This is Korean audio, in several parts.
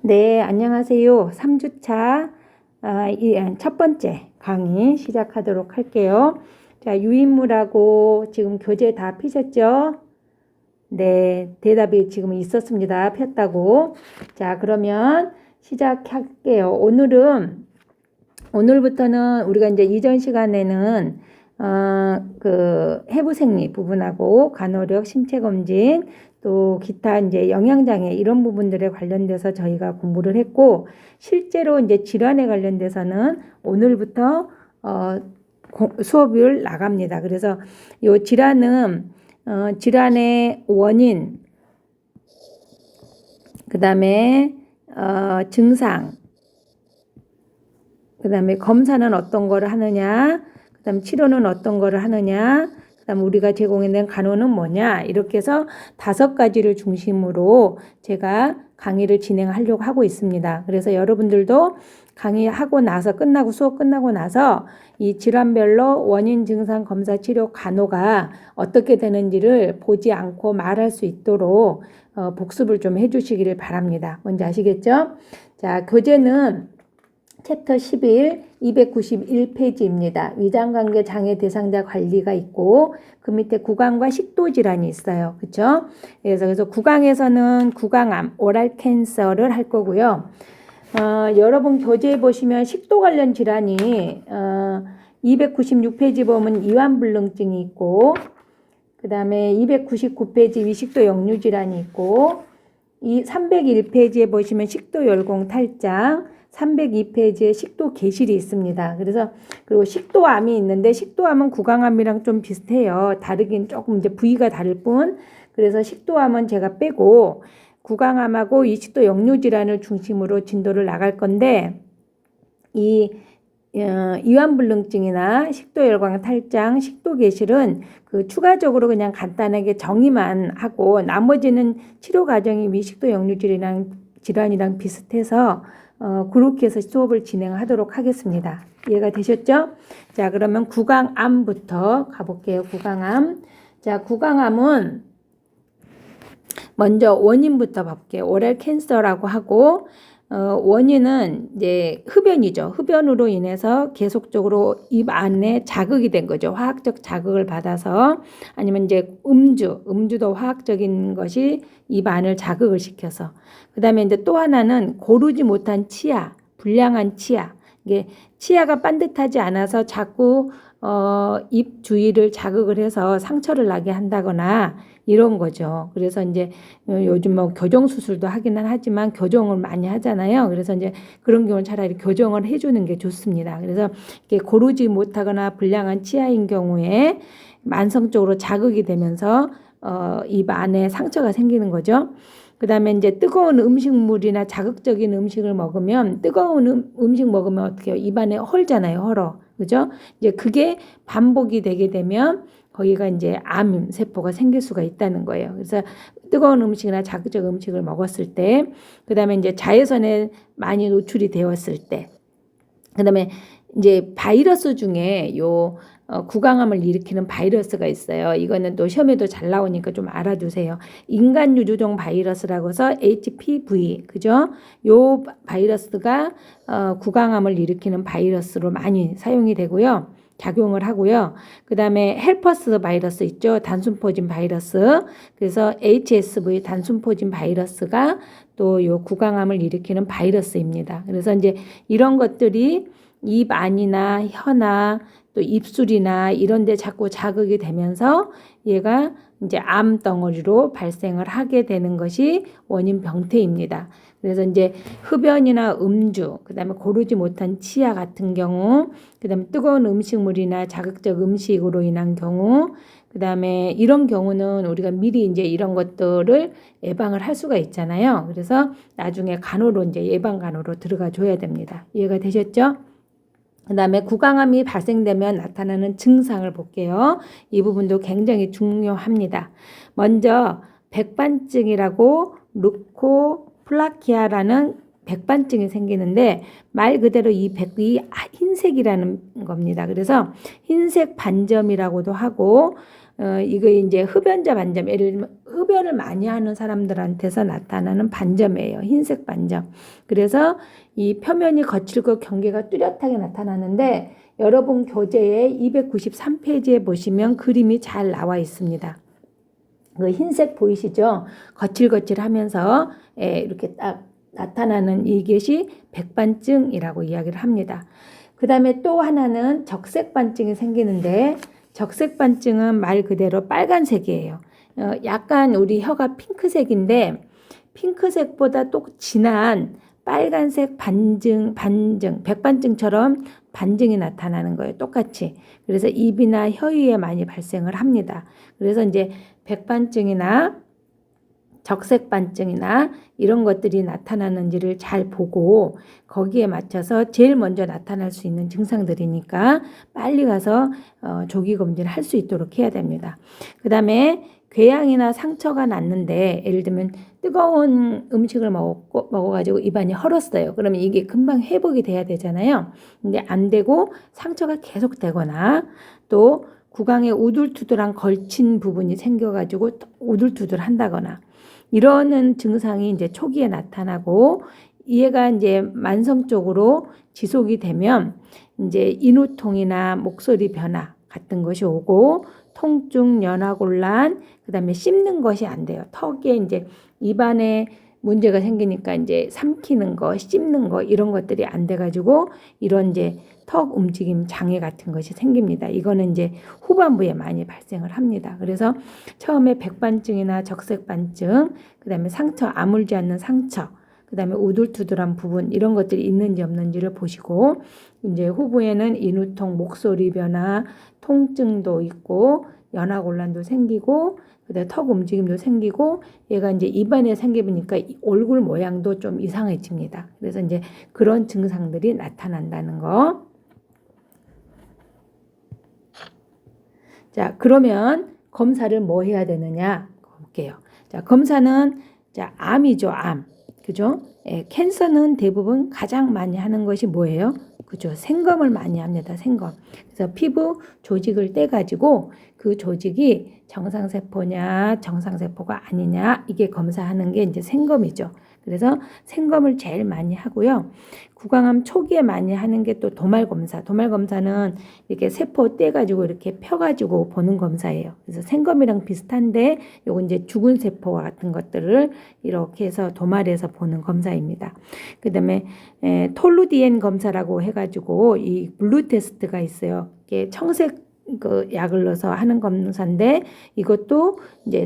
네, 안녕하세요. 3주차 첫 번째 강의 시작하도록 할게요. 자, 유인물하고 지금 교재 다 피셨죠? 네, 대답이 지금 있었습니다. 폈다고. 자, 그러면 시작할게요. 오늘부터는 우리가 이제 이전 시간에는 해부생리 부분하고 간호력, 신체검진, 또 기타 이제 영양장애 이런 부분들에 관련돼서 저희가 공부를 했고, 실제로 이제 질환에 관련돼서는 오늘부터 수업을 나갑니다. 그래서 이 질환은 질환의 원인, 그 다음에 증상, 그 다음에 검사는 어떤 거를 하느냐, 그 다음 치료는 어떤 거를 하느냐, 그 다음 우리가 제공해낸 간호는 뭐냐, 이렇게 해서 5가지를 중심으로 제가 강의를 진행하려고 하고 있습니다. 그래서 여러분들도 강의하고 나서 수업 끝나고 나서 이 질환별로 원인, 증상, 검사, 치료, 간호가 어떻게 되는지를 보지 않고 말할 수 있도록 복습을 좀 해주시기를 바랍니다. 뭔지 아시겠죠? 자, 교재는 챕터 11, 291페이지입니다. 위장관계 장애 대상자 관리가 있고 그 밑에 구강과 식도 질환이 있어요. 그렇죠? 그래서 구강에서는 구강암, 오랄 캔서를 할 거고요. 여러분 교재에 보시면 식도 관련 질환이 296페이지 보면 이완불능증이 있고, 그 다음에 299페이지 위식도 역류 질환이 있고, 301페이지에 보시면 식도 열공 탈장, 302페이지에 식도 개실이 있습니다. 그리고 식도암이 있는데 식도암은 구강암이랑 좀 비슷해요. 다르긴 조금 이제 부위가 다를 뿐. 그래서 식도암은 제가 빼고 구강암하고 이 식도 역류 질환을 중심으로 진도를 나갈 건데, 이완불능증이나 식도열광 탈장, 식도개실은 추가적으로 그냥 간단하게 정의만 하고 나머지는 치료 과정이 위식도 역류 질환이랑 비슷해서 그렇게 해서 수업을 진행하도록 하겠습니다. 이해가 되셨죠? 자, 그러면 구강암부터 가볼게요. 구강암. 자, 구강암은 먼저 원인부터 볼게요. 오랄 캔서라고 하고, 원인은 이제 흡연이죠. 흡연으로 인해서 계속적으로 입 안에 자극이 된 거죠. 화학적 자극을 받아서, 아니면 이제 음주도 화학적인 것이 입 안을 자극을 시켜서. 그 다음에 이제 또 하나는 고르지 못한 치아, 불량한 치아. 이게 치아가 반듯하지 않아서 자꾸 입 주위를 자극을 해서 상처를 나게 한다거나 이런 거죠. 그래서 이제 요즘 뭐 교정 수술도 하기는 하지만 교정을 많이 하잖아요. 그래서 이제 그런 경우는 차라리 교정을 해주는 게 좋습니다. 그래서 이렇게 고르지 못하거나 불량한 치아인 경우에 만성적으로 자극이 되면서 입 안에 상처가 생기는 거죠. 그 다음에 이제 뜨거운 음식물이나 자극적인 음식을 먹으면, 뜨거운 음식 먹으면 어떻게 해요? 입안에 헐잖아요. 헐어. 그죠? 이제 그게 반복이 되게 되면 거기가 이제 암 세포가 생길 수가 있다는 거예요. 그래서 뜨거운 음식이나 자극적 음식을 먹었을 때, 그 다음에 이제 자외선에 많이 노출이 되었을 때, 그 다음에 이제 바이러스 중에 구강암을 일으키는 바이러스가 있어요. 이거는 또 시험에도 잘 나오니까 좀 알아두세요. 인간 유두종 바이러스라고 해서 HPV, 그죠? 요 바이러스가 구강암을 일으키는 바이러스로 많이 사용이 되고요. 작용을 하고요. 그 다음에 헬퍼스 바이러스 있죠. 단순포진 바이러스. 그래서 HSV 단순포진 바이러스가 또 요 구강암을 일으키는 바이러스입니다. 그래서 이제 이런 것들이 입 안이나 혀나 또 입술이나 이런 데 자꾸 자극이 되면서 얘가 이제 암 덩어리로 발생을 하게 되는 것이 원인 병태입니다. 그래서 이제 흡연이나 음주, 그다음에 고르지 못한 치아 같은 경우, 그다음에 뜨거운 음식물이나 자극적 음식으로 인한 경우, 그다음에 이런 경우는 우리가 미리 이제 이런 것들을 예방을 할 수가 있잖아요. 그래서 나중에 간호로 이제 예방 간호로 들어가 줘야 됩니다. 이해가 되셨죠? 그 다음에 구강암이 발생되면 나타나는 증상을 볼게요. 이 부분도 굉장히 중요합니다. 먼저 백반증이라고 루코플라키아라는 백반증이 생기는데, 말 그대로 이 백이 흰색이라는 겁니다. 그래서 흰색 반점이라고도 하고, 이거 이제 흡연자 반점, 예를 들면 흡연을 많이 하는 사람들한테서 나타나는 반점이에요. 흰색 반점. 그래서 이 표면이 거칠고 경계가 뚜렷하게 나타나는데 여러분 교재의 293페이지에 보시면 그림이 잘 나와 있습니다. 그 흰색 보이시죠? 거칠거칠하면서 이렇게 딱 나타나는 이것이 백반증이라고 이야기를 합니다. 그 다음에 또 하나는 적색반증이 생기는데 적색반증은 말 그대로 빨간색이에요. 약간 우리 혀가 핑크색인데 핑크색보다 또 진한 빨간색 반증, 백반증처럼 반증이 나타나는 거예요. 똑같이. 그래서 입이나 혀 위에 많이 발생을 합니다. 그래서 이제 백반증이나 적색반증이나 이런 것들이 나타나는지를 잘 보고 거기에 맞춰서 제일 먼저 나타날 수 있는 증상들이니까 빨리 가서 조기검진을 할 수 있도록 해야 됩니다. 그 다음에 궤양이나 상처가 났는데 예를 들면 뜨거운 음식을 먹어가지고 입안이 헐었어요. 그러면 이게 금방 회복이 돼야 되잖아요. 근데 안 되고 상처가 계속 되거나 또 구강에 우둘투둘한 걸친 부분이 생겨가지고 우둘투둘 한다거나 이러는 증상이 이제 초기에 나타나고 얘가 이제 만성적으로 지속이 되면 이제 인후통이나 목소리 변화 같은 것이 오고 통증, 연화곤란, 그다음에 씹는 것이 안 돼요. 턱에 이제 입안에 문제가 생기니까 이제 삼키는 거, 씹는 거 이런 것들이 안 돼가지고 이런 이제 턱 움직임 장애 같은 것이 생깁니다. 이거는 이제 후반부에 많이 발생을 합니다. 그래서 처음에 백반증이나 적색반증, 그다음에 상처, 아물지 않는 상처, 그다음에 우둘투둘한 부분 이런 것들이 있는지 없는지를 보시고 이제 후부에는 인후통, 목소리 변화, 통증도 있고 연화곤란도 생기고 그다음에 턱 움직임도 생기고 얘가 이제 입안에 생기니까 얼굴 모양도 좀 이상해집니다. 그래서 이제 그런 증상들이 나타난다는 거. 자, 그러면 검사를 뭐 해야 되느냐 볼게요. 자, 검사는 자, 암이죠, 암. 그죠? 캔서는 대부분 가장 많이 하는 것이 뭐예요? 그죠? 생검을 많이 합니다. 생검. 그래서 피부 조직을 떼가지고 그 조직이 정상세포냐 정상세포가 아니냐 이게 검사하는 게 이제 생검이죠. 그래서 생검을 제일 많이 하고요. 구강암 초기에 많이 하는 게 또 도말검사. 도말검사는 이렇게 세포 떼가지고 이렇게 펴가지고 보는 검사예요. 그래서 생검이랑 비슷한데 요건 이제 죽은 세포와 같은 것들을 이렇게 해서 도말해서 보는 검사입니다. 그 다음에 톨루디엔 검사라고 해가지고 이 블루 테스트가 있어요. 이게 청색 그 약을 넣어서 하는 검사인데 이것도 이제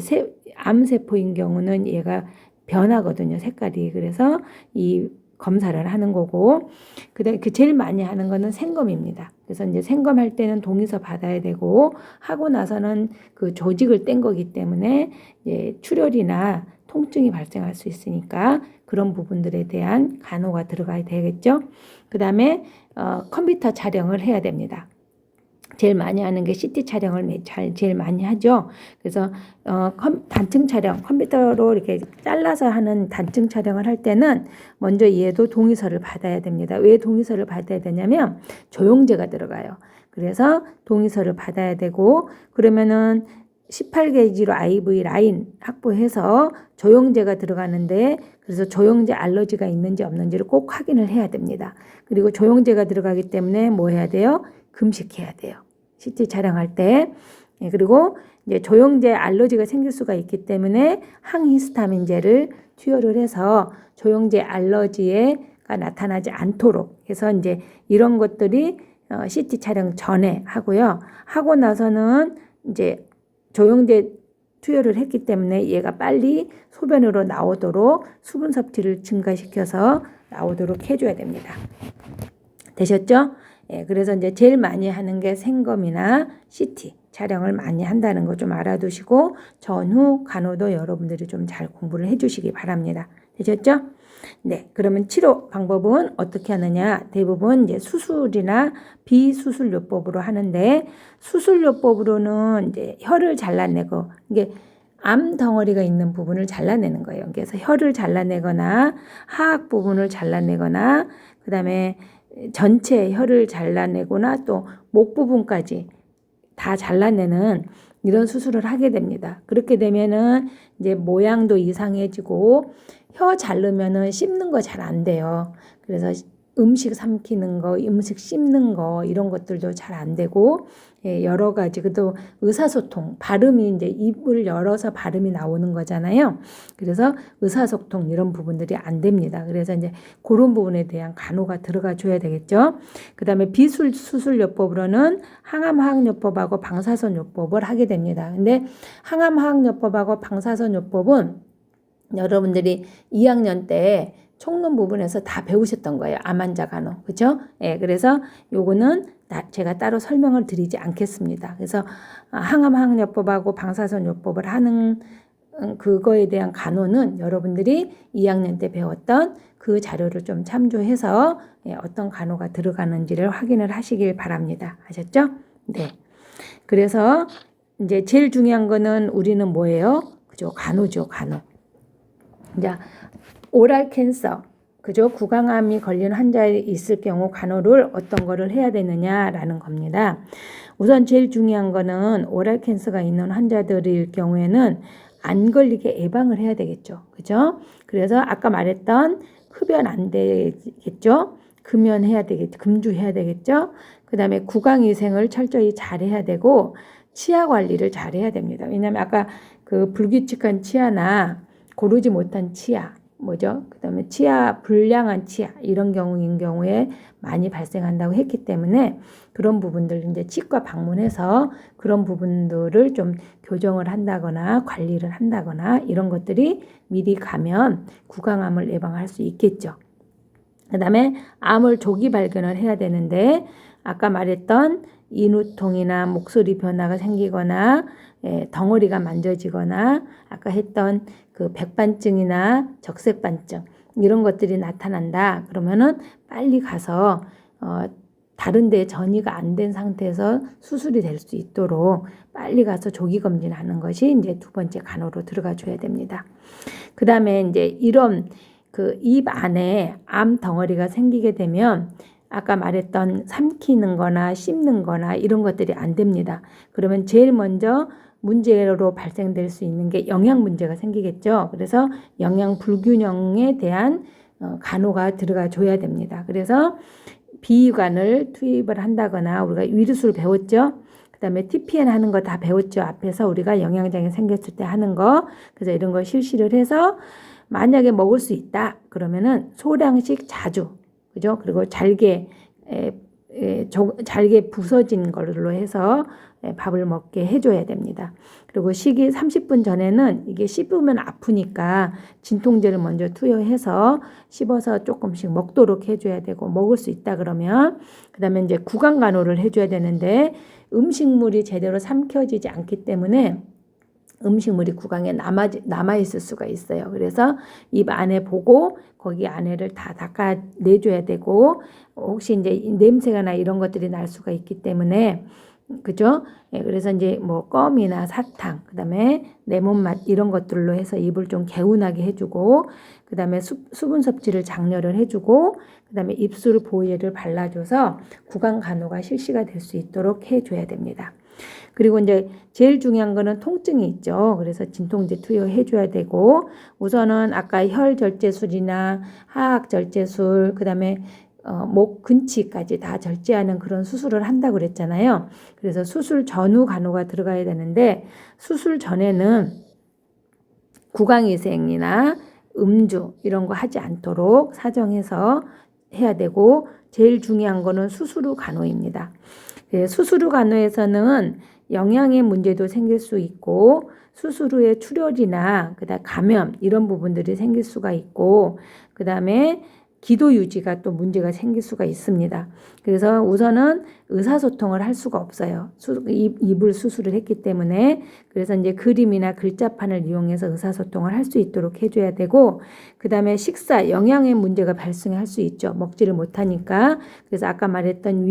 암세포인 경우는 얘가 변하거든요. 색깔이. 그래서 이 검사를 하는 거고 그다음에 그 제일 많이 하는 거는 생검입니다. 그래서 이제 생검할 때는 동의서 받아야 되고 하고 나서는 그 조직을 뗀 거기 때문에 이제 출혈이나 통증이 발생할 수 있으니까 그런 부분들에 대한 간호가 들어가야 되겠죠. 그다음에 컴퓨터 촬영을 해야 됩니다. 제일 많이 하는 게 CT 촬영을 제일 많이 하죠. 그래서 단층 촬영, 컴퓨터로 이렇게 잘라서 하는 단층 촬영을 할 때는 먼저 얘도 동의서를 받아야 됩니다. 왜 동의서를 받아야 되냐면 조영제가 들어가요. 그래서 동의서를 받아야 되고 그러면은 18게이지로 IV 라인 확보해서 조영제가 들어가는데 그래서 조영제 알러지가 있는지 없는지를 꼭 확인을 해야 됩니다. 그리고 조영제가 들어가기 때문에 뭐 해야 돼요? 금식해야 돼요. CT 촬영할 때. 그리고 이제 조영제 알러지가 생길 수가 있기 때문에 항히스타민제를 투여를 해서 조영제 알러지가 나타나지 않도록 해서 이제 이런 것들이 CT 촬영 전에 하고요. 하고 나서는 이제 조영제 투여를 했기 때문에 얘가 빨리 소변으로 나오도록 수분 섭취를 증가시켜서 나오도록 해줘야 됩니다. 되셨죠? 그래서 이제 제일 많이 하는 게 생검이나 CT 촬영을 많이 한다는 거 좀 알아두시고 전후 간호도 여러분들이 좀 잘 공부를 해주시기 바랍니다. 되셨죠? 네, 그러면 치료 방법은 어떻게 하느냐? 대부분 이제 수술이나 비수술요법으로 하는데 수술요법으로는 이제 혀를 잘라내고 이게 암 덩어리가 있는 부분을 잘라내는 거예요. 그래서 혀를 잘라내거나 하악 부분을 잘라내거나 그다음에 전체 혀를 잘라내거나 또 목 부분까지 다 잘라내는 이런 수술을 하게 됩니다. 그렇게 되면은 이제 모양도 이상해지고 혀 자르면은 씹는 거 잘 안 돼요. 그래서 음식 삼키는 거, 음식 씹는 거 이런 것들도 잘 안 되고 여러 가지 또 의사소통, 발음이 이제 입을 열어서 발음이 나오는 거잖아요. 그래서 의사소통 이런 부분들이 안 됩니다. 그래서 이제 그런 부분에 대한 간호가 들어가 줘야 되겠죠. 그다음에 비술 수술요법으로는 항암화학요법하고 방사선요법을 하게 됩니다. 근데 항암화학요법하고 방사선요법은 여러분들이 2학년 때 총론 부분에서 다 배우셨던 거예요. 암 환자 간호. 그죠? 예, 그래서 요거는 제가 따로 설명을 드리지 않겠습니다. 그래서 항암화학요법하고 방사선요법을 하는 그거에 대한 간호는 여러분들이 2학년 때 배웠던 그 자료를 좀 참조해서 어떤 간호가 들어가는지를 확인을 하시길 바랍니다. 아셨죠? 네. 그래서 이제 제일 중요한 거는 우리는 뭐예요? 그죠? 간호죠, 간호. 이제 오랄 캔서, 그죠? 구강암이 걸린 환자에 있을 경우 간호를 어떤 거를 해야 되느냐라는 겁니다. 우선 제일 중요한 거는 오랄 캔서가 있는 환자들일 경우에는 안 걸리게 예방을 해야 되겠죠. 그죠? 그래서 아까 말했던 흡연 안 되겠죠? 금연해야 되겠죠. 금주해야 되겠죠? 그 다음에 구강위생을 철저히 잘 해야 되고 치아 관리를 잘 해야 됩니다. 왜냐하면 아까 그 불규칙한 치아나 고르지 못한 치아, 뭐죠? 그 다음에 치아, 불량한 치아, 이런 경우인 경우에 많이 발생한다고 했기 때문에 그런 부분들 이제 치과 방문해서 그런 부분들을 좀 교정을 한다거나 관리를 한다거나 이런 것들이 미리 가면 구강암을 예방할 수 있겠죠. 그 다음에 암을 조기 발견을 해야 되는데 아까 말했던 인후통이나 목소리 변화가 생기거나 덩어리가 만져지거나 아까 했던 그 백반증이나 적색반증 이런 것들이 나타난다. 그러면은 빨리 가서 다른 데 전이가 안 된 상태에서 수술이 될 수 있도록 빨리 가서 조기 검진하는 것이 이제 두 번째 간호로 들어가 줘야 됩니다. 그 다음에 이제 이런 그 입 안에 암 덩어리가 생기게 되면 아까 말했던 삼키는 거나 씹는 거나 이런 것들이 안 됩니다. 그러면 제일 먼저 문제로 발생될 수 있는 게 영양 문제가 생기겠죠. 그래서 영양 불균형에 대한 간호가 들어가 줘야 됩니다. 그래서 비위관을 투입을 한다거나 우리가 위르스를 배웠죠. 그 다음에 TPN 하는 거 다 배웠죠. 앞에서 우리가 영양장애 생겼을 때 하는 거. 그래서 이런 걸 실시를 해서 만약에 먹을 수 있다. 그러면은 소량씩 자주, 그죠? 그리고 잘게 부서진 걸로 해서 밥을 먹게 해줘야 됩니다. 그리고 식이 30분 전에는 이게 씹으면 아프니까 진통제를 먼저 투여해서 씹어서 조금씩 먹도록 해줘야 되고 먹을 수 있다 그러면 그 다음에 이제 구강 간호를 해줘야 되는데 음식물이 제대로 삼켜지지 않기 때문에 음식물이 구강에 남아있을 수가 있어요. 그래서 입 안에 보고 거기 안에를 다 닦아내줘야 되고 혹시 이제 냄새가 나 이런 것들이 날 수가 있기 때문에 그죠? 그래서 이제 뭐 껌이나 사탕, 그 다음에 레몬맛 이런 것들로 해서 입을 좀 개운하게 해주고 그 다음에 수분 섭취를 장려를 해주고 그 다음에 입술 보호제를 발라줘서 구강 간호가 실시가 될 수 있도록 해줘야 됩니다. 그리고 이제 제일 중요한 거는 통증이 있죠. 그래서 진통제 투여해 줘야 되고 우선은 아까 혈절제술이나 하악절제술 그다음에 목 근치까지 다 절제하는 그런 수술을 한다고 그랬잖아요. 그래서 수술 전후 간호가 들어가야 되는데 수술 전에는 구강위생이나 음주 이런 거 하지 않도록 사정해서 해야 되고 제일 중요한 거는 수술 후 간호입니다. 수술 후 간호에서는 영양의 문제도 생길 수 있고 수술 후에 출혈이나 그다음 감염 이런 부분들이 생길 수가 있고 그다음에 기도 유지가 또 문제가 생길 수가 있습니다. 그래서 우선은 의사소통을 할 수가 없어요. 입을 수술을 했기 때문에 그래서 이제 그림이나 글자판을 이용해서 의사소통을 할 수 있도록 해줘야 되고 그다음에 식사 영양의 문제가 발생할 수 있죠. 먹지를 못하니까 그래서 아까 말했던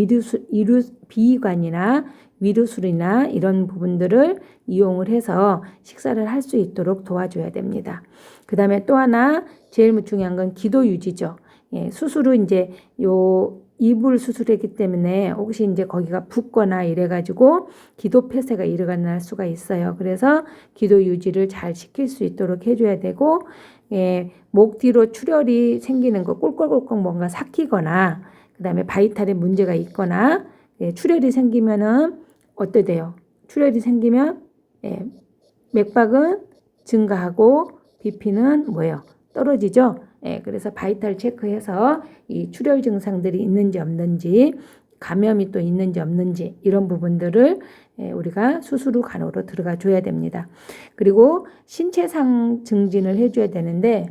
비위관이나 위루술이나 이런 부분들을 이용을 해서 식사를 할 수 있도록 도와줘야 됩니다. 그 다음에 또 하나 제일 중요한 건 기도 유지죠. 예, 수술은 이제 요 이불 수술했기 때문에 혹시 이제 거기가 붓거나 이래가지고 기도 폐쇄가 일어날 수가 있어요. 그래서 기도 유지를 잘 시킬 수 있도록 해줘야 되고, 예, 목 뒤로 출혈이 생기는 거 꼴꼴꼴꼴 뭔가 삭히거나 그다음에 바이탈에 문제가 있거나, 예, 출혈이 생기면은 어때 돼요? 출혈이 생기면, 예, 맥박은 증가하고 BP는 뭐예요? 떨어지죠? 예, 그래서 바이탈 체크해서 이 출혈 증상들이 있는지 없는지, 감염이 또 있는지 없는지 이런 부분들을, 예, 우리가 수술 후 간호로 들어가 줘야 됩니다. 그리고 신체상 증진을 해줘야 되는데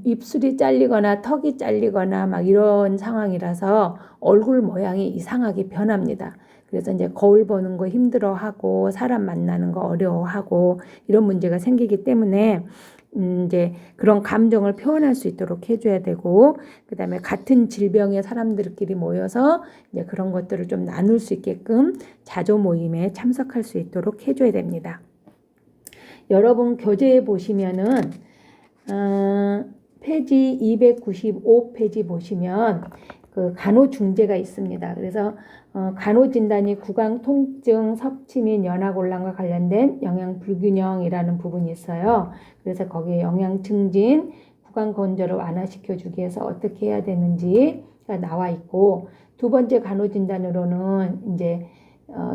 입술이 잘리거나 턱이 잘리거나 막 이런 상황이라서 얼굴 모양이 이상하게 변합니다. 그래서 이제 거울 보는 거 힘들어하고 사람 만나는 거 어려워하고 이런 문제가 생기기 때문에 이제 그런 감정을 표현할 수 있도록 해줘야 되고, 그다음에 같은 질병의 사람들끼리 모여서 이제 그런 것들을 좀 나눌 수 있게끔 자조 모임에 참석할 수 있도록 해줘야 됩니다. 여러분 교재에 보시면은 페이지 295페이지 보시면 그 간호중재가 있습니다. 그래서 간호진단이 구강 통증, 섭취 및 연화곤란과 관련된 영양 불균형이라는 부분이 있어요. 그래서 거기에 영양 증진, 구강 건조를 완화시켜 주기 위해서 어떻게 해야 되는지가 나와 있고, 두 번째 간호진단으로는 이제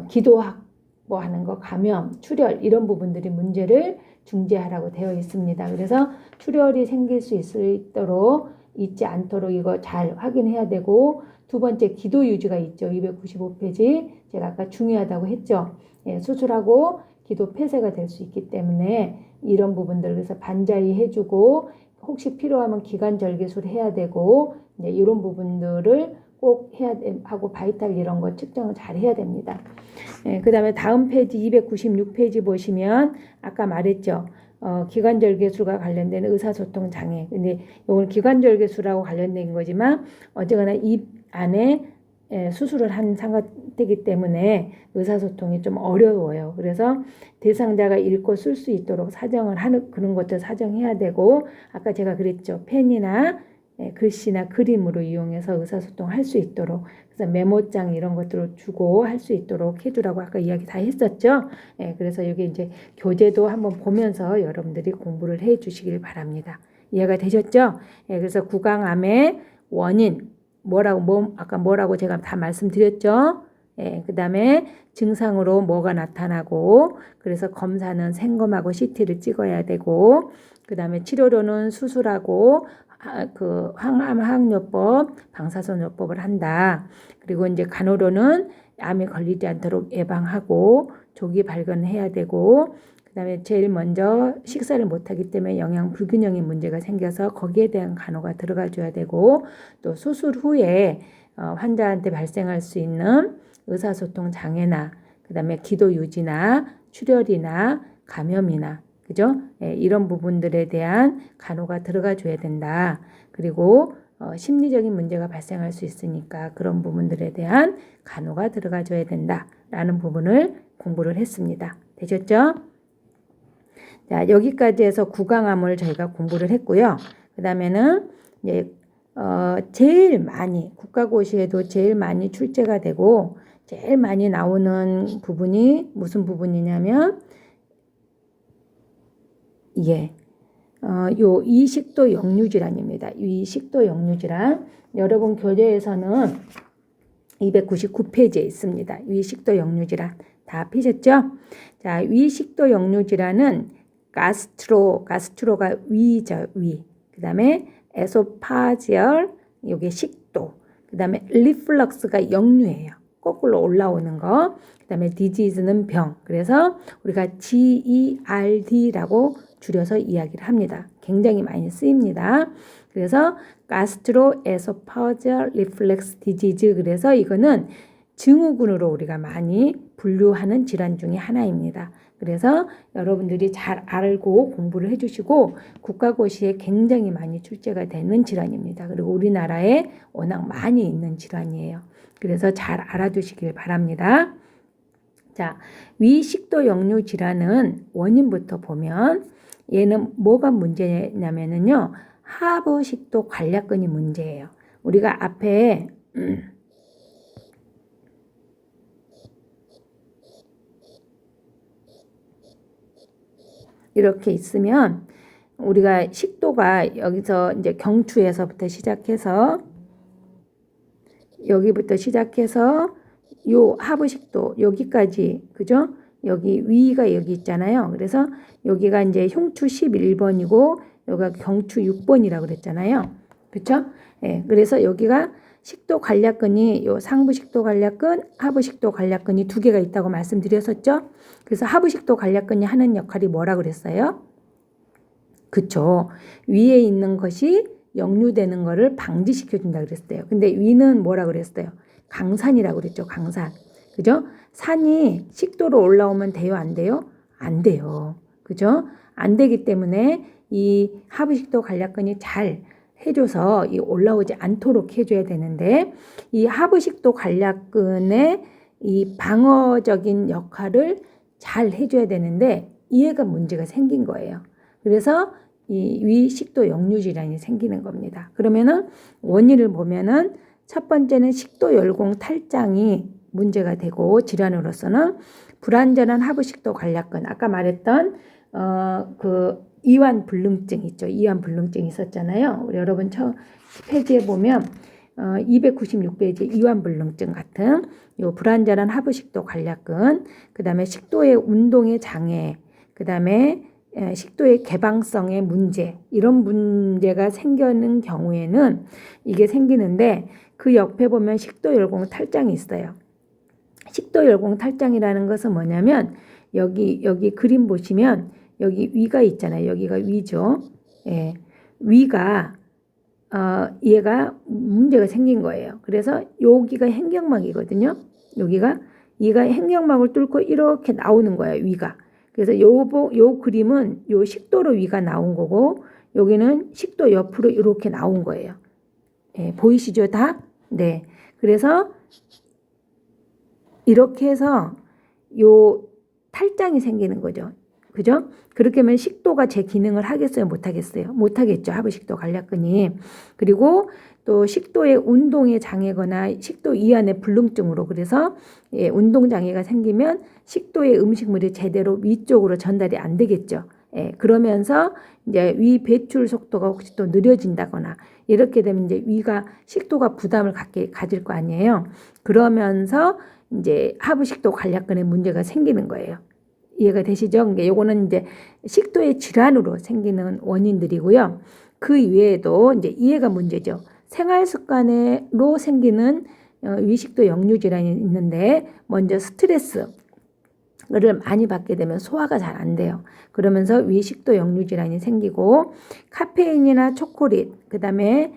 기도 확보하는 거, 감염, 출혈 이런 부분들이 문제를 중재하라고 되어 있습니다. 그래서 출혈이 생길 수 있도록 있지 않도록 이거 잘 확인해야 되고, 두 번째 기도 유지가 있죠. 295페이지 제가 아까 중요하다고 했죠. 예, 수술하고 기도 폐쇄가 될 수 있기 때문에 이런 부분들, 그래서 반자이 해주고 혹시 필요하면 기관절개술 해야 되고, 이제 이런 부분들을 꼭 해야 하고 바이탈 이런 거 측정을 잘 해야 됩니다. 예, 그 다음에 다음 페이지 296페이지 보시면 아까 말했죠. 기관절개술과 관련된 의사소통 장애. 근데 이건 기관절개술하고 관련된 거지만 어쨌거나 입 안에 수술을 한 상태이기 때문에 의사소통이 좀 어려워요. 그래서 대상자가 읽고 쓸 수 있도록 사정을 하는 그런 것들 사정해야 되고, 아까 제가 그랬죠. 펜이나 글씨나 그림으로 이용해서 의사소통할 수 있도록, 그래서 메모장 이런 것들을 주고 할 수 있도록 해주라고 아까 이야기 다 했었죠. 그래서 여기 이제 교재도 한번 보면서 여러분들이 공부를 해 주시길 바랍니다. 이해가 되셨죠? 그래서 구강암의 원인 아까 뭐라고 제가 다 말씀드렸죠. 그 다음에 증상으로 뭐가 나타나고, 그래서 검사는 생검하고 CT를 찍어야 되고, 그 다음에 치료로는 수술하고 그 항암 항요법, 방사선요법을 한다. 그리고 이제 간호로는 암에 걸리지 않도록 예방하고 조기 발견해야 되고, 그다음에 제일 먼저 식사를 못하기 때문에 영양 불균형의 문제가 생겨서 거기에 대한 간호가 들어가 줘야 되고, 또 수술 후에 환자한테 발생할 수 있는 의사소통 장애나 그다음에 기도 유지나 출혈이나 감염이나, 그죠? 이런 부분들에 대한 간호가 들어가 줘야 된다. 그리고 심리적인 문제가 발생할 수 있으니까 그런 부분들에 대한 간호가 들어가 줘야 된다라는 부분을 공부를 했습니다. 되셨죠? 자, 여기까지 해서 구강암을 저희가 공부를 했고요. 그 다음에는 이제 제일 많이 국가고시에도 제일 많이 출제가 되고 제일 많이 나오는 부분이 무슨 부분이냐면 요 이식도 역류질환입니다. 이 식도 역류질환 여러분 교재에서는 299페이지에 있습니다. 위식도 역류질환 다 피셨죠? 자, 위식도 역류질환은 가스트로가 위죠, 위. 그다음에 에소파지얼, 요게 식도. 그다음에 리플럭스가 역류예요. 거꾸로 올라오는 거. 그다음에 디지즈는 병. 그래서 우리가 GERD라고 줄여서 이야기를 합니다. 굉장히 많이 쓰입니다. 그래서 가스트로에소파지얼 리플렉스 디지즈, 그래서 이거는 증후군으로 우리가 많이 분류하는 질환 중에 하나입니다. 그래서 여러분들이 잘 알고 공부를 해주시고 국가고시에 굉장히 많이 출제가 되는 질환입니다. 그리고 우리나라에 워낙 많이 있는 질환이에요. 그래서 잘 알아두시길 바랍니다. 자, 위식도 역류 질환은 원인부터 보면 얘는 뭐가 문제냐면은요, 하부식도 관략근이 문제예요. 우리가 앞에 이렇게 있으면 우리가 식도가 여기서 이제 경추에서부터 시작해서 여기부터 시작해서 요 하부식도 여기까지, 그죠? 여기 위가 여기 있잖아요. 그래서 여기가 이제 흉추 11번이고 여기가 경추 6번이라고 그랬잖아요. 그렇죠? 예. 그래서 여기가 식도 관략근이 요 상부식도 관략근, 하부식도 관략근이 두 개가 있다고 말씀드렸었죠. 그래서 하부식도 관략근이 하는 역할이 뭐라 그랬어요? 그쵸. 위에 있는 것이 역류되는 거를 방지시켜 준다 그랬어요. 근데 위는 뭐라 그랬어요? 강산이라고 그랬죠. 강산. 그죠? 산이 식도로 올라오면 돼요? 안 돼요? 안 돼요. 그죠? 안 되기 때문에 이 하부식도 관략근이 잘 해줘서 이 올라오지 않도록 해줘야 되는데, 이 하부식도 관략근의 이 방어적인 역할을 잘 해줘야 되는데 이해가 문제가 생긴 거예요. 그래서 이 위식도 역류 질환이 생기는 겁니다. 그러면은 원인을 보면은 첫 번째는 식도 열공 탈장이 문제가 되고, 질환으로서는 불완전한 하부식도 관략근, 아까 말했던 그 이완 불능증 있죠. 이완 불능증 있었잖아요. 우리 여러분 페이지에 보면 296페이지 이완 불능증 같은 요 불완전한 하부식도 관략근, 그다음에 식도의 운동의 장애, 그다음에 식도의 개방성의 문제, 이런 문제가 생기는 경우에는 이게 생기는데, 그 옆에 보면 식도 열공 탈장이 있어요. 식도 열공 탈장이라는 것은 뭐냐면 여기 그림 보시면 여기 위가 있잖아요. 여기가 위죠. 예. 위가 얘가 문제가 생긴 거예요. 그래서 여기가 행경막이거든요. 여기가 행경막을 뚫고 이렇게 나오는 거예요. 위가. 그래서 요 그림은 요 식도로 위가 나온 거고, 여기는 식도 옆으로 이렇게 나온 거예요. 예, 보이시죠 다? 네. 그래서 이렇게 해서 요 탈장이 생기는 거죠. 그죠? 그렇게 하면 식도가 제 기능을 하겠어요? 못 하겠어요? 못 하겠죠. 하부식도 관략근이. 그리고 또 식도의 운동에 장애거나 식도 이완의 불능증으로, 그래서 운동 장애가 생기면 식도의 음식물이 제대로 위쪽으로 전달이 안 되겠죠. 그러면서 이제 위 배출 속도가 혹시 또 느려진다거나 이렇게 되면 이제 식도가 부담을 가질 거 아니에요. 그러면서 이제 하부식도 관략근에 문제가 생기는 거예요. 이해가 되시죠? 그러니까 요거는 이제 식도의 질환으로 생기는 원인들이고요. 그 이외에도 이제 이해가 문제죠. 생활 습관으로 생기는 위식도 역류 질환이 있는데, 먼저 스트레스를 많이 받게 되면 소화가 잘 안 돼요. 그러면서 위식도 역류 질환이 생기고, 카페인이나 초콜릿, 그다음에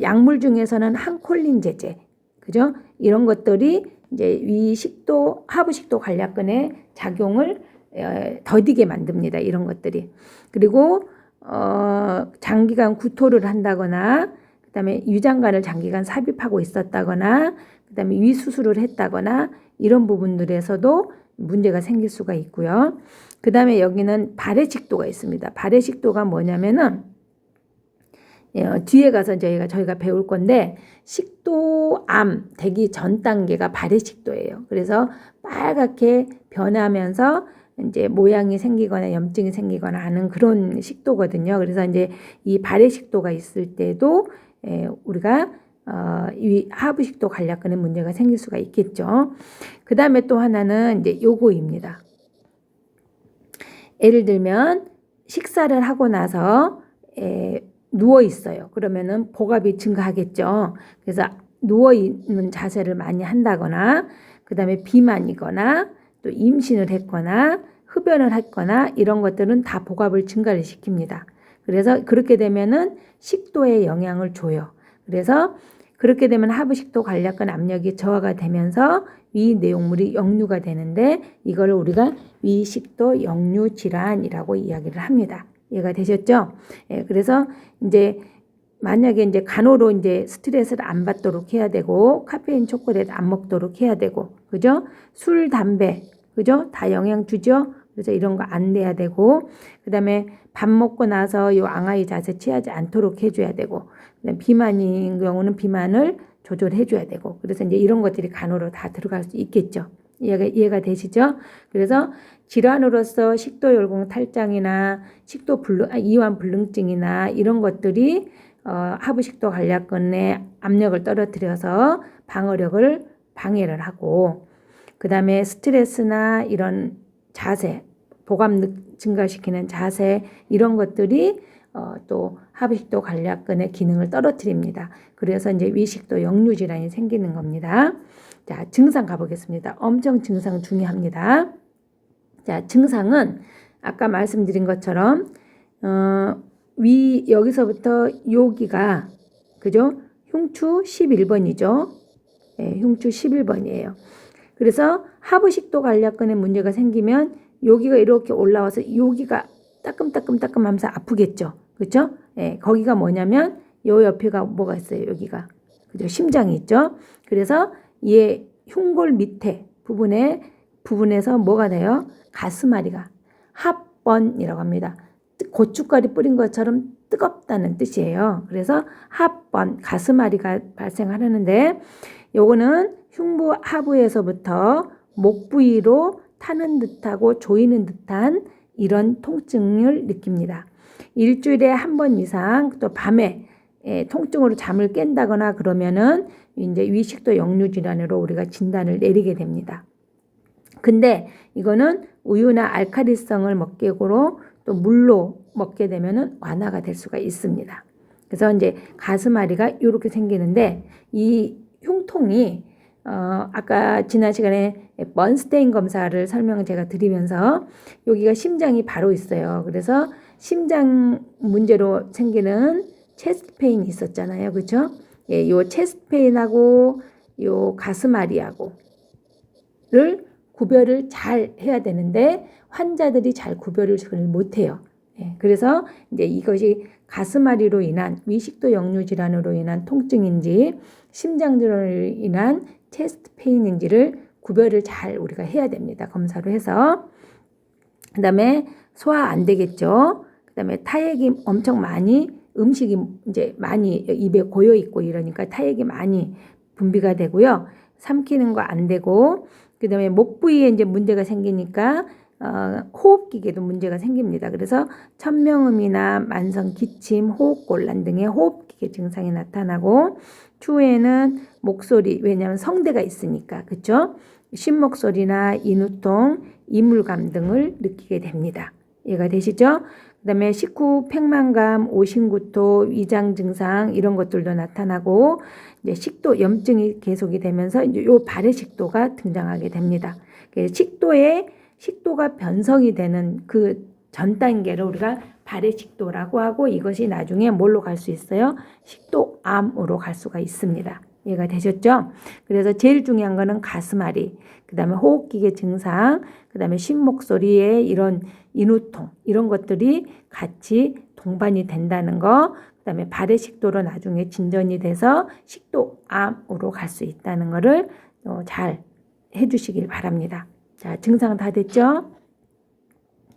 약물 중에서는 항콜린 제제, 그죠? 이런 것들이 이제 위식도 하부식도 관략근의 작용을 더디게 만듭니다. 이런 것들이. 그리고 장기간 구토를 한다거나, 그다음에 유장관을 장기간 삽입하고 있었다거나, 그다음에 위 수술을 했다거나, 이런 부분들에서도 문제가 생길 수가 있고요. 그다음에 여기는 발해식도가 있습니다. 발해식도가 뭐냐면은 뒤에 가서 저희가 배울 건데, 식도암 되기 전 단계가 발해식도예요. 그래서 빨갛게 변하면서 이제 모양이 생기거나 염증이 생기거나 하는 그런 식도거든요. 그래서 이제 이 발해식도가 있을 때도 우리가 이 하부식도 관략근에 문제가 생길 수가 있겠죠. 그 다음에 또 하나는 이제 요거입니다. 예를 들면 식사를 하고 나서 누워 있어요. 그러면은 복압이 증가하겠죠. 그래서 누워 있는 자세를 많이 한다거나, 그 다음에 비만이거나 또 임신을 했거나 흡연을 했거나 이런 것들은 다 복압을 증가를 시킵니다. 그래서 그렇게 되면은 식도에 영향을 줘요. 그래서 그렇게 되면 하부식도 관략근 압력이 저하가 되면서 위 내용물이 역류가 되는데, 이걸 우리가 위식도 역류 질환이라고 이야기를 합니다. 이해가 되셨죠? 그래서 이제 만약에 이제 간호로 이제 스트레스를 안 받도록 해야 되고, 카페인 초콜릿 안 먹도록 해야 되고, 그죠? 술, 담배, 그죠? 다 영향 주죠? 그래서 이런 거 안 내야 되고, 그 다음에 밥 먹고 나서 요 앙하이 자세 취하지 않도록 해줘야 되고, 그다음에 비만인 경우는 비만을 조절해줘야 되고, 그래서 이제 이런 것들이 간호로 다 들어갈 수 있겠죠. 이해가 되시죠? 그래서 질환으로서 식도열공 탈장이나 이완 불능증이나 이런 것들이 하부식도 관략근의 압력을 떨어뜨려서 방어력을 방해를 하고, 그 다음에 스트레스나 이런 자세, 보감 증가시키는 자세 이런 것들이 또 하부식도 관략근의 기능을 떨어뜨립니다. 그래서 이제 위식도 역류 질환이 생기는 겁니다. 자, 증상 가보겠습니다. 엄청 증상 중요합니다. 자, 증상은 아까 말씀드린 것처럼 여기서부터 여기가 그죠? 흉추 11번이죠. 네, 흉추 11번이에요. 그래서 하부식도 관략근에 문제가 생기면 여기가 이렇게 올라와서 여기가 따끔따끔 하면서 아프겠죠. 그렇죠? 네, 거기가 뭐냐면 요 옆에가 뭐가 있어요. 여기가. 그죠? 심장이 있죠. 그래서 얘 흉골 밑에 부분에서 뭐가 돼요? 가스마리가 합번이라고 합니다. 고춧가루 뿌린 것처럼 뜨겁다는 뜻이에요. 그래서 합번, 가스마리가 발생하는데 요거는 흉부 하부에서부터 목 부위로 타는 듯하고 조이는 듯한 이런 통증을 느낍니다. 일주일에 한 번 이상 또 밤에 통증으로 잠을 깬다거나 그러면은 이제 위식도 역류 질환으로 우리가 진단을 내리게 됩니다. 근데 이거는 우유나 알칼리성을 먹개고로 또 물로 먹게 되면은 완화가 될 수가 있습니다. 그래서 이제 가스마리가 이렇게 생기는데 이 흉통이 아까 지난 시간에 번스테인 검사를 제가 드리면서 여기가 심장이 바로 있어요. 그래서 심장 문제로 생기는 체스트 페인이 있었잖아요. 그렇죠? 예, 요 체스트 페인하고 요 가스마리하고를 구별을 잘 해야 되는데 환자들이 잘 구별을 못 해요. 예, 그래서 이제 이것이 가스마리로 인한 위식도 역류 질환으로 인한 통증인지 심장질환으로 인한 체스트 페인인지를 구별을 잘 우리가 해야 됩니다. 검사로 해서. 그다음에 소화 안 되겠죠. 그다음에 타액이 엄청 많이 음식이 이제 많이 입에 고여 있고 이러니까 타액이 많이 분비가 되고요. 삼키는 거 안 되고 그다음에 목 부위에 이제 문제가 생기니까 호흡기계도 문제가 생깁니다. 그래서 천명음이나 만성 기침, 호흡곤란 등의 호흡기계 증상이 나타나고 추후에는 목소리, 왜냐하면 성대가 있으니까 그렇죠? 쉰목소리나 인후통, 이물감 등을 느끼게 됩니다. 이해가 되시죠? 그다음에 식후 팽만감, 오심구토, 위장 증상 이런 것들도 나타나고 이제 식도 염증이 계속이 되면서 이제 요 발해식도가 등장하게 됩니다. 식도가 변성이 되는 그 전 단계를 우리가 발해식도라고 하고 이것이 나중에 뭘로 갈 수 있어요? 식도암으로 갈 수가 있습니다. 이해가 되셨죠? 그래서 제일 중요한 거는 가스마리, 그 다음에 호흡기계 증상, 그 다음에 쉰목소리의 이런 인후통 이런 것들이 같이 동반이 된다는 거, 그 다음에 발해식도로 나중에 진전이 돼서 식도암으로 갈 수 있다는 거를 잘 해주시길 바랍니다. 자, 증상 다 됐죠?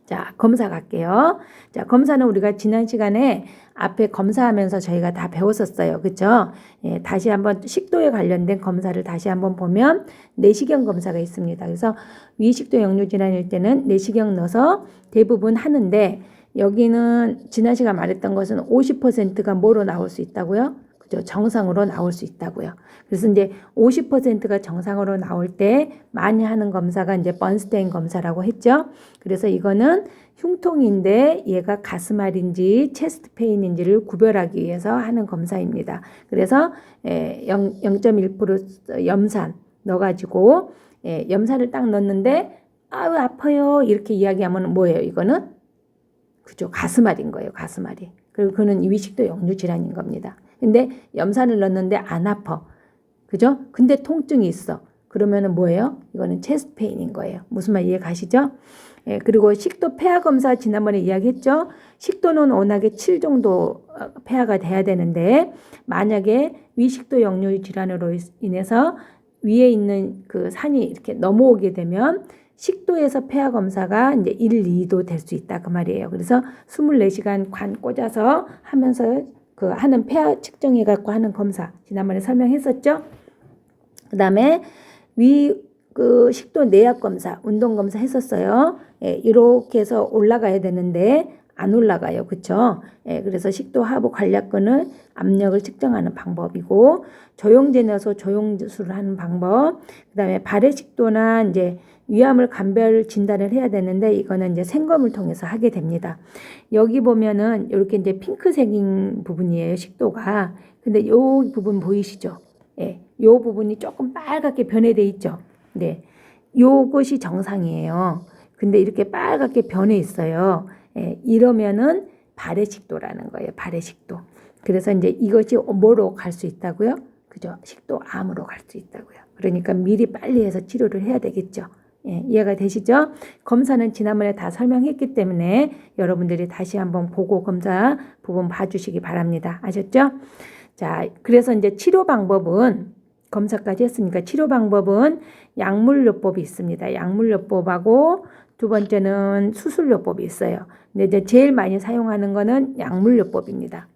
자, 검사 갈게요. 자, 검사는 우리가 지난 시간에 앞에 검사하면서 저희가 다 배웠었어요. 그죠? 예, 다시 한번 식도에 관련된 검사를 다시 한번 보면 내시경 검사가 있습니다. 그래서 위식도 역류 질환일 때는 내시경 넣어서 대부분 하는데 여기는 지난 시간 말했던 것은 50%가 뭐로 나올 수 있다고요? 그죠? 정상으로 나올 수 있다고요. 그래서 이제 50%가 정상으로 나올 때 많이 하는 검사가 이제 번스테인 검사라고 했죠. 그래서 이거는 흉통인데 얘가 가스말인지 체스트 페인인지를 구별하기 위해서 하는 검사입니다. 그래서 0.1% 염산 넣어가지고 염산을 딱 넣는데 아유 아파요 이렇게 이야기하면 뭐예요? 이거는 그죠? 가스말인 거예요. 가스말이. 그리고 그는 위식도 역류 질환인 겁니다. 근데 염산을 넣었는데 안 아파. 그죠? 근데 통증이 있어. 그러면은 뭐예요? 이거는 체스트 페인인 거예요. 무슨 말 이해 가시죠? 예, 그리고 식도 폐하 검사 지난번에 이야기했죠? 식도는 워낙에 7 정도 폐하가 돼야 되는데 만약에 위식도 역류 질환으로 인해서 위에 있는 그 산이 이렇게 넘어오게 되면 식도에서 폐하 검사가 이제 1, 2도 될 수 있다 그 말이에요. 그래서 24시간 관 꽂아서 하면서 그 하는 폐하 측정해 갖고 하는 검사 지난번에 설명했었죠. 그다음에 그 식도 내압 검사, 운동 검사 했었어요. 예, 이렇게 해서 올라가야 되는데 안 올라가요. 그렇죠? 예, 그래서 식도 하부 관략근을 압력을 측정하는 방법이고 조영제 넣어서 조영수를 하는 방법. 그다음에 발의 식도나 이제 위암을 감별 진단을 해야 되는데 이거는 이제 생검을 통해서 하게 됩니다. 여기 보면은 이렇게 이제 핑크색인 부분이에요. 식도가. 근데 요 부분 보이시죠? 예, 요 부분이 조금 빨갛게 변해돼 있죠. 네, 요것이 정상이에요. 근데 이렇게 빨갛게 변해 있어요. 예, 이러면은 발해식도라는 거예요. 발해식도. 그래서 이제 이것이 뭐로 갈 수 있다고요? 그죠? 식도암으로 갈 수 있다고요. 그러니까 미리 빨리 해서 치료를 해야 되겠죠. 예, 이해가 되시죠? 검사는 지난번에 다 설명했기 때문에 여러분들이 다시 한번 보고 검사 부분 봐주시기 바랍니다. 아셨죠? 자, 그래서 이제 치료 방법은 검사까지 했으니까 치료 방법은 약물요법이 있습니다. 약물요법하고 두 번째는 수술요법이 있어요. 근데 이제 제일 많이 사용하는 거는 약물요법입니다.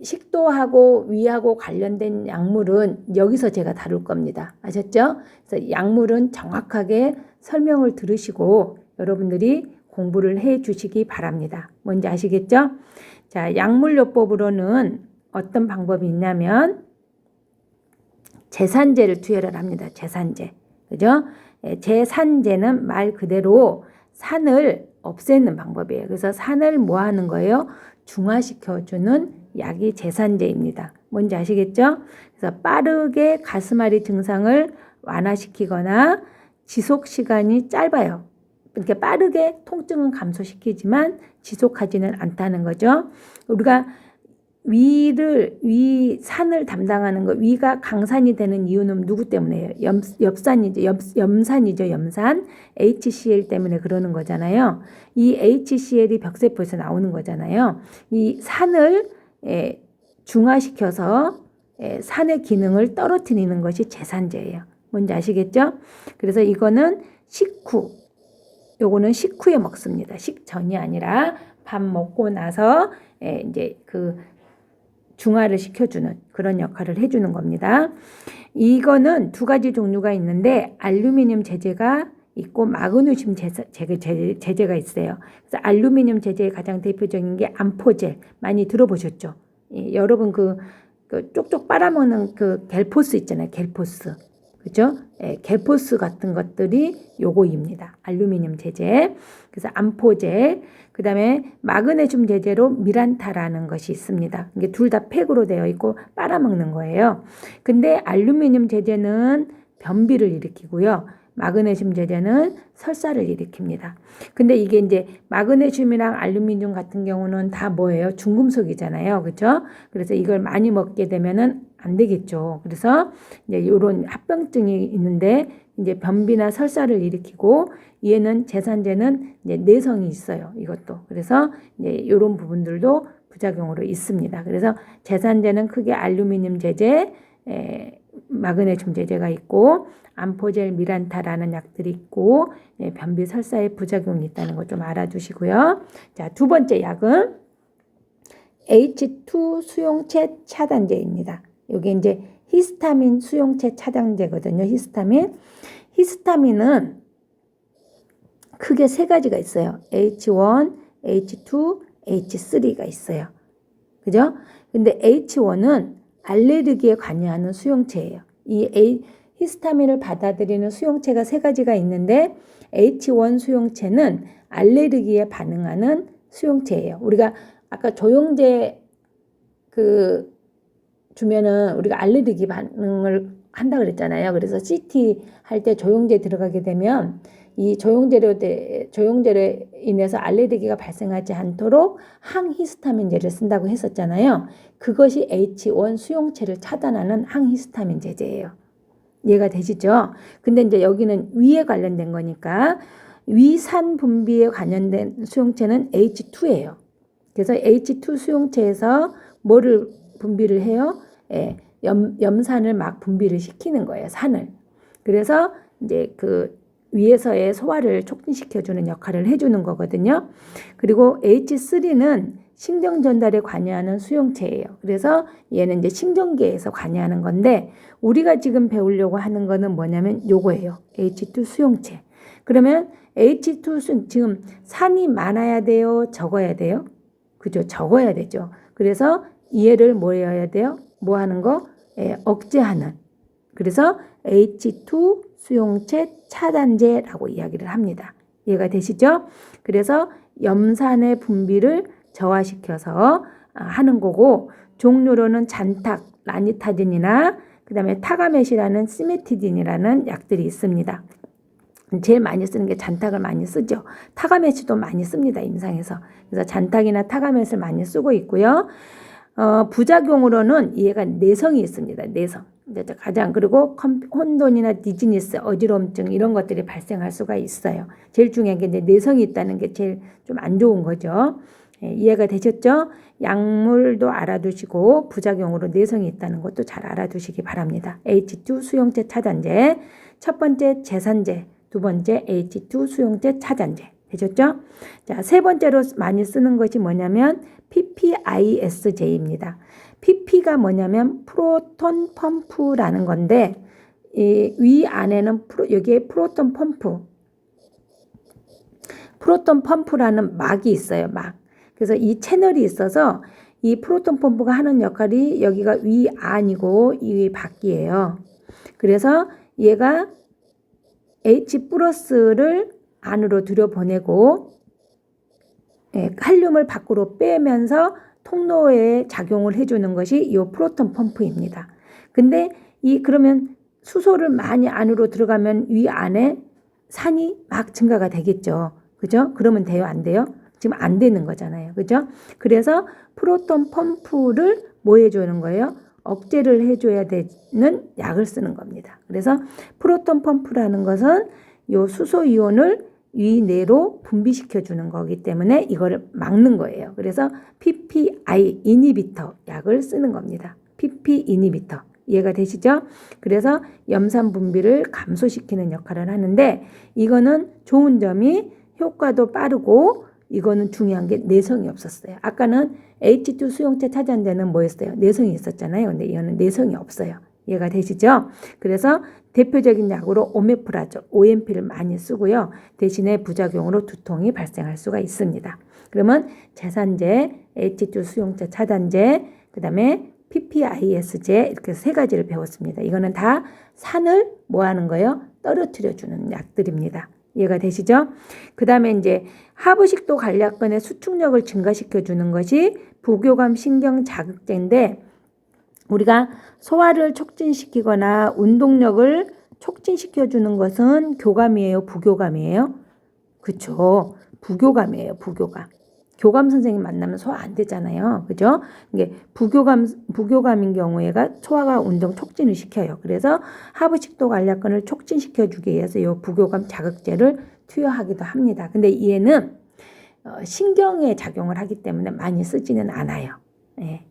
식도하고 위하고 관련된 약물은 여기서 제가 다룰 겁니다. 아셨죠? 그래서 약물은 정확하게 설명을 들으시고 여러분들이 공부를 해 주시기 바랍니다. 뭔지 아시겠죠? 자, 약물요법으로는 어떤 방법이 있냐면 제산제를 투여를 합니다. 제산제. 그죠? 제산제는 말 그대로 산을 없애는 방법이에요. 그래서 산을 뭐 하는 거예요? 중화시켜주는 약이 제산제입니다. 뭔지 아시겠죠? 그래서 빠르게 가슴앓이 증상을 완화시키거나 지속 시간이 짧아요. 이렇게 빠르게 통증은 감소시키지만 지속하지는 않다는 거죠. 우리가 산을 담당하는 거, 위가 강산이 되는 이유는 누구 때문에요? 염산이죠, 염산. HCl 때문에 그러는 거잖아요. 이 HCl이 벽세포에서 나오는 거잖아요. 이 산을 중화시켜서 산의 기능을 떨어뜨리는 것이 제산제예요. 뭔지 아시겠죠? 그래서 이거는 요거는 식후에 먹습니다. 식전이 아니라 밥 먹고 나서 이제 그 중화를 시켜주는 그런 역할을 해주는 겁니다. 이거는 두 가지 종류가 있는데 알루미늄 제제가 있고 마그네슘 제제가 있어요. 그래서 알루미늄 제제의 가장 대표적인 게 암포젤 많이 들어보셨죠? 여러분 그 쪽쪽 빨아먹는 그 겔포스 있잖아요. 겔포스. 그죠? 겔포스 같은 것들이 요거입니다. 알루미늄 제제. 그래서 암포젤. 그 다음에 마그네슘 제제로 미란타라는 것이 있습니다. 이게 둘 다 팩으로 되어 있고 빨아먹는 거예요. 근데 알루미늄 제제는 변비를 일으키고요. 마그네슘 제제는 설사를 일으킵니다. 근데 이게 이제 마그네슘이랑 알루미늄 같은 경우는 다 뭐예요? 중금속이잖아요. 그렇죠? 그래서 이걸 많이 먹게 되면은 안 되겠죠. 그래서 이제 이런 합병증이 있는데 이제 변비나 설사를 일으키고 얘는 제산제는 이제 내성이 있어요. 이것도. 그래서 이제 이런 부분들도 부작용으로 있습니다. 그래서 제산제는 크게 알루미늄 제제, 마그네슘 제제가 있고 암포젤 미란타라는 약들이 있고 변비 설사에 부작용이 있다는 것 좀 알아두시고요. 자, 두 번째 약은 H2 수용체 차단제입니다. 이게 이제 히스타민 수용체 차단제거든요. 히스타민은 크게 세 가지가 있어요. H1, H2, H3가 있어요. 그죠? 근데 H1은 알레르기에 관여하는 수용체예요. 이 히스타민을 받아들이는 수용체가 세 가지가 있는데 H1 수용체는 알레르기에 반응하는 수용체예요. 우리가 아까 조영제 주면은 우리가 알레르기 반응을 한다 그랬잖아요. 그래서 CT 할 때 조영제 들어가게 되면 이 조영제로 인해서 알레르기가 발생하지 않도록 항히스타민제를 쓴다고 했었잖아요. 그것이 H1 수용체를 차단하는 항히스타민 제제예요. 이해가 되시죠? 근데 이제 여기는 위에 관련된 거니까 위산 분비에 관련된 수용체는 H2예요. 그래서 H2 수용체에서 뭐를 분비를 해요? 염산을 막 분비를 시키는 거예요. 산을. 그래서 이제 그 위에서의 소화를 촉진시켜주는 역할을 해주는 거거든요. 그리고 H3는 신경 전달에 관여하는 수용체예요. 그래서 얘는 이제 신경계에서 관여하는 건데 우리가 지금 배우려고 하는 거는 뭐냐면 요거예요. H2 수용체. 그러면 H2 지금 산이 많아야 돼요? 적어야 돼요? 그죠? 적어야 되죠. 그래서 얘를 뭐 해야 돼요? 뭐 하는 거? 억제하는. 그래서 H2 수용체 차단제라고 이야기를 합니다. 이해가 되시죠? 그래서 염산의 분비를 저하시켜서 하는 거고 종류로는 잔탁, 라니타딘이나 그 다음에 타가메시라는 시메티딘이라는 약들이 있습니다. 제일 많이 쓰는 게 잔탁을 많이 쓰죠. 타가메시도 많이 씁니다. 임상에서. 그래서 잔탁이나 타가메시를 많이 쓰고 있고요. 부작용으로는 얘가 내성이 있습니다. 내성. 가장 그리고 혼돈이나 디즈니스, 어지러움증 이런 것들이 발생할 수가 있어요. 제일 중요한 게 내성이 있다는 게 제일 좀 안 좋은 거죠. 이해가 되셨죠? 약물도 알아두시고 부작용으로 내성이 있다는 것도 잘 알아두시기 바랍니다. H2 수용체 차단제, 첫 번째 제산제, 두 번째 H2 수용체 차단제. 되셨죠? 자, 세 번째로 많이 쓰는 것이 뭐냐면 PPISJ입니다. PP가 뭐냐면 프로톤 펌프라는 건데 이 위 안에는 여기에 프로톤 펌프라는 막이 있어요. 막. 그래서 이 채널이 있어서 이 프로톤 펌프가 하는 역할이 여기가 위 안이고 이 밖이에요. 그래서 얘가 H+를 안으로 들여보내고 칼륨을 밖으로 빼면서 통로에 작용을 해주는 것이 이 프로톤 펌프입니다. 근데 그러면 수소를 많이 안으로 들어가면 위 안에 산이 막 증가가 되겠죠. 그죠? 그러면 돼요? 안 돼요? 지금 안 되는 거잖아요. 그죠? 그래서 프로톤 펌프를 뭐 해주는 거예요? 억제를 해줘야 되는 약을 쓰는 겁니다. 그래서 프로톤 펌프라는 것은 이 수소 이온을 위 내로 분비시켜 주는 거기 때문에 이거를 막는 거예요. 그래서 PPI 이니비터 약을 쓰는 겁니다. PP 이니비터. 이해가 되시죠? 그래서 염산 분비를 감소시키는 역할을 하는데 이거는 좋은 점이 효과도 빠르고 이거는 중요한 게 내성이 없었어요. 아까는 H2 수용체 차단제는 뭐였어요? 내성이 있었잖아요. 근데 이거는 내성이 없어요. 이해가 되시죠? 그래서 대표적인 약으로 오메프라졸, OMP를 많이 쓰고요. 대신에 부작용으로 두통이 발생할 수가 있습니다. 그러면 제산제, H2 수용체 차단제, 그 다음에 PPIS제 이렇게 세 가지를 배웠습니다. 이거는 다 산을 뭐 하는 거예요? 떨어뜨려주는 약들입니다. 이해가 되시죠? 그 다음에 이제 하부식도 관략근의 수축력을 증가시켜주는 것이 부교감 신경 자극제인데 우리가 소화를 촉진시키거나 운동력을 촉진시켜주는 것은 교감이에요? 부교감이에요? 그쵸. 부교감이에요. 부교감. 교감 선생님 만나면 소화 안 되잖아요. 그죠? 이게 부교감인 경우에가 소화가 운동 촉진을 시켜요. 그래서 하부식도 관략근을 촉진시켜주기 위해서 이 부교감 자극제를 투여하기도 합니다. 근데 얘는 신경에 작용을 하기 때문에 많이 쓰지는 않아요.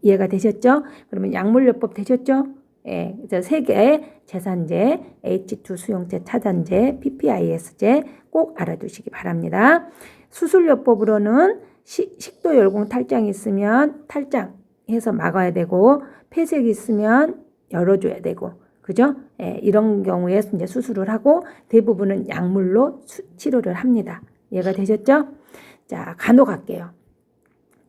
이해가 되셨죠? 그러면 약물요법 되셨죠? 그래서 세 개의 제산제, H2 수용체 차단제, PPIS제 꼭 알아두시기 바랍니다. 수술요법으로는 식도 열공 탈장이 있으면 탈장해서 막아야 되고 폐색이 있으면 열어줘야 되고 그죠? 이런 경우에 이제 수술을 하고 대부분은 약물로 치료를 합니다. 이해가 되셨죠? 자, 간호 갈게요.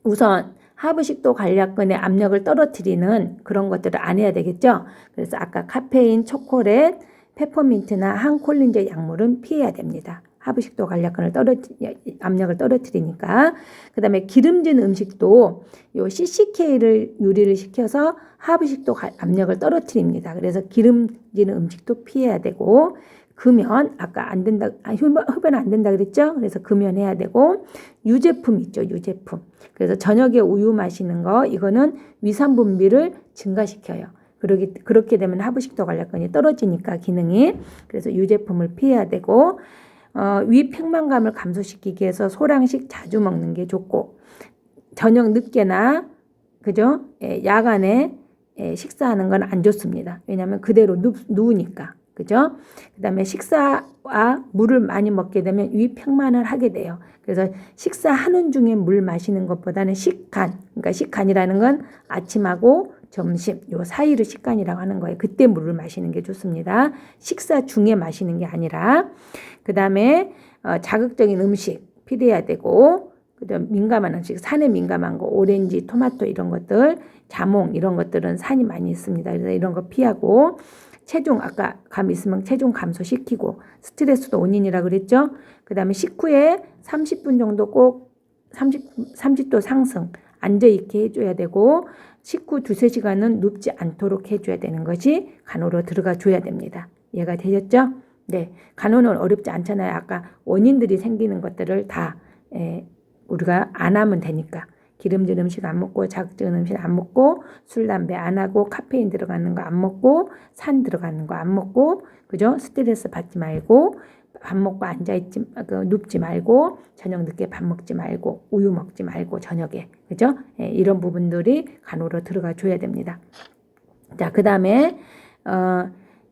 우선 하부식도 관략근의 압력을 떨어뜨리는 그런 것들을 안 해야 되겠죠. 그래서 아까 카페인, 초콜릿, 페퍼민트나 항콜린제 약물은 피해야 됩니다. 하부식도 관략근을 압력을 떨어뜨리니까. 그 다음에 기름진 음식도 요 CCK를 유리를 시켜서 하부식도 압력을 떨어뜨립니다. 그래서 기름진 음식도 피해야 되고 금연 아까 안 된다 흡연 안 된다 그랬죠. 그래서 금연해야 되고 유제품 있죠. 유제품. 그래서 저녁에 우유 마시는 거 이거는 위산 분비를 증가시켜요. 그렇게 되면 하부식도 관략근이 떨어지니까 기능이. 그래서 유제품을 피해야 되고 위 팽만감을 감소시키기 위해서 소량씩 자주 먹는 게 좋고 저녁 늦게나 그죠? 야간에 식사하는 건 안 좋습니다. 왜냐하면 그대로 누우니까. 그죠? 그다음에 식사와 물을 많이 먹게 되면 위평만을 하게 돼요. 그래서 식사하는 중에 물 마시는 것보다는 식간, 그러니까 식간이라는 건 아침하고 점심 요 사이를 식간이라고 하는 거예요. 그때 물을 마시는 게 좋습니다. 식사 중에 마시는 게 아니라. 그다음에 자극적인 음식 피해야 되고, 그다음 민감한 음식, 산에 민감한 거, 오렌지, 토마토 이런 것들, 자몽 이런 것들은 산이 많이 있습니다. 그래서 이런 거 피하고, 체중 아까 감 있으면 체중 감소시키고, 스트레스도 원인이라 그랬죠. 그다음에 식후에 30분 정도 꼭 30도 상승 앉아 있게 해줘야 되고, 식후 2-3시간은 눕지 않도록 해줘야 되는 것이 간호로 들어가 줘야 됩니다. 이해가 되셨죠? 네, 간호는 어렵지 않잖아요. 아까 원인들이 생기는 것들을 다 우리가 안 하면 되니까. 기름진 음식 안 먹고, 자극적인 음식 안 먹고, 술, 담배 안 하고, 카페인 들어가는 거 안 먹고, 산 들어가는 거 안 먹고, 그죠? 스트레스 받지 말고, 밥 먹고 앉아있지, 눕지 말고, 저녁 늦게 밥 먹지 말고, 우유 먹지 말고, 저녁에. 그죠? 이런 부분들이 간호로 들어가 줘야 됩니다. 자, 그 다음에,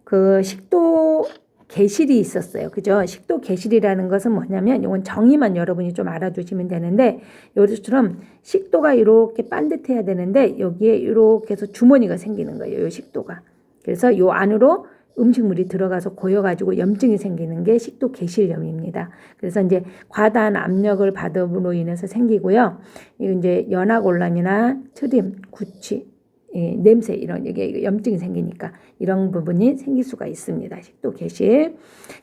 그 식도 개실이 있었어요. 그죠? 식도 개실이라는 것은 뭐냐면, 이건 정의만 여러분이 좀 알아두시면 되는데, 요즘처럼 식도가 이렇게 반듯해야 되는데, 여기에 이렇게 해서 주머니가 생기는 거예요. 요 식도가. 그래서 요 안으로 음식물이 들어가서 고여가지고 염증이 생기는 게 식도 개실염입니다. 그래서 이제 과다한 압력을 받음으로 인해서 생기고요. 이거 이제 연화곤란이나 트림, 구취, 냄새 이런 이게 염증이 생기니까 이런 부분이 생길 수가 있습니다. 식도 개실.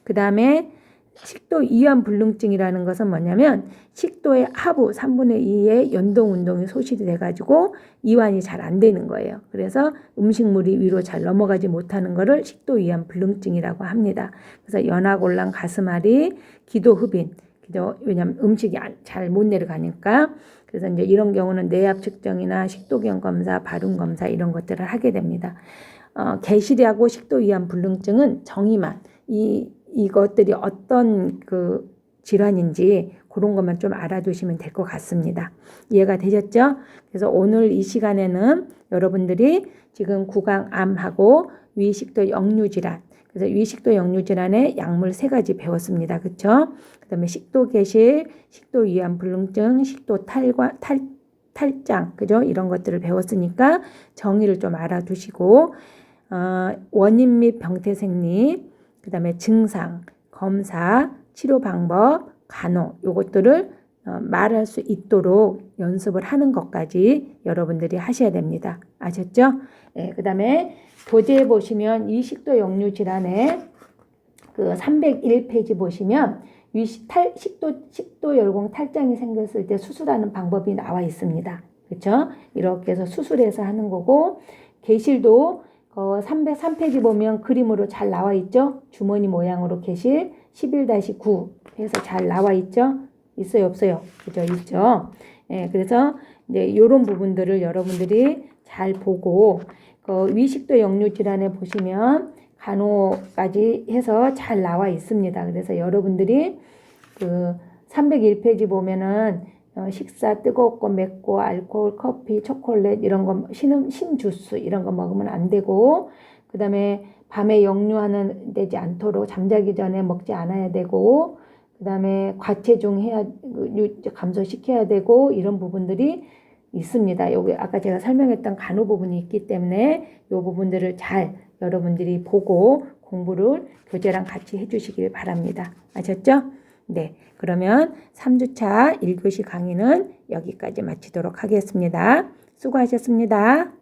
그 다음에 식도 이완 불능증이라는 것은 뭐냐면 식도의 하부 3분의 2의 연동 운동이 소실이 돼가지고 이완이 잘 안 되는 거예요. 그래서 음식물이 위로 잘 넘어가지 못하는 것을 식도 이완 불능증이라고 합니다. 그래서 연화곤란, 가슴앓이, 기도흡인, 왜냐하면 음식이 잘 못 내려가니까. 그래서 이제 이런 경우는 뇌압 측정이나 식도경 검사, 발음 검사 이런 것들을 하게 됩니다. 개실하고 식도 이완 불능증은 정의만 이것들이 어떤 그 질환인지 그런 것만 좀 알아두시면 될 것 같습니다. 이해가 되셨죠? 그래서 오늘 이 시간에는 여러분들이 지금 구강암하고 위식도 역류질환, 그래서 위식도 역류질환의 약물 3가지 배웠습니다. 그렇죠? 그다음에 식도 개실, 식도 이완 불능증, 식도 탈장, 그죠? 이런 것들을 배웠으니까 정의를 좀 알아두시고 원인 및 병태 생리, 그다음에 증상, 검사, 치료 방법, 간호 요것들을 말할 수 있도록 연습을 하는 것까지 여러분들이 하셔야 됩니다. 아셨죠? 그다음에 교재에 보시면 이 식도 역류 질환의 그 301페이지 보시면 식도 열공 탈장이 생겼을 때 수술하는 방법이 나와 있습니다. 그렇죠? 이렇게 해서 수술해서 하는 거고, 개실도 303페이지 보면 그림으로 잘 나와 있죠? 주머니 모양으로 개실 11-9 해서 잘 나와 있죠? 있어요, 없어요? 그죠? 있죠? 그래서 이제 이런 부분들을 여러분들이 잘 보고, 위식도 역류 질환에 보시면 간호까지 해서 잘 나와 있습니다. 그래서 여러분들이 그 301페이지 보면은 식사 뜨겁고 맵고 알코올, 커피, 초콜릿 이런 거 신주스 이런 거 먹으면 안 되고, 그 다음에 밤에 역류하는 되지 않도록 잠자기 전에 먹지 않아야 되고, 그 다음에 과체중 감소시켜야 되고, 이런 부분들이 있습니다. 여기 아까 제가 설명했던 간호 부분이 있기 때문에 이 부분들을 잘 여러분들이 보고 공부를 교재랑 같이 해주시길 바랍니다. 아셨죠? 네, 그러면 3주차 1교시 강의는 여기까지 마치도록 하겠습니다. 수고하셨습니다.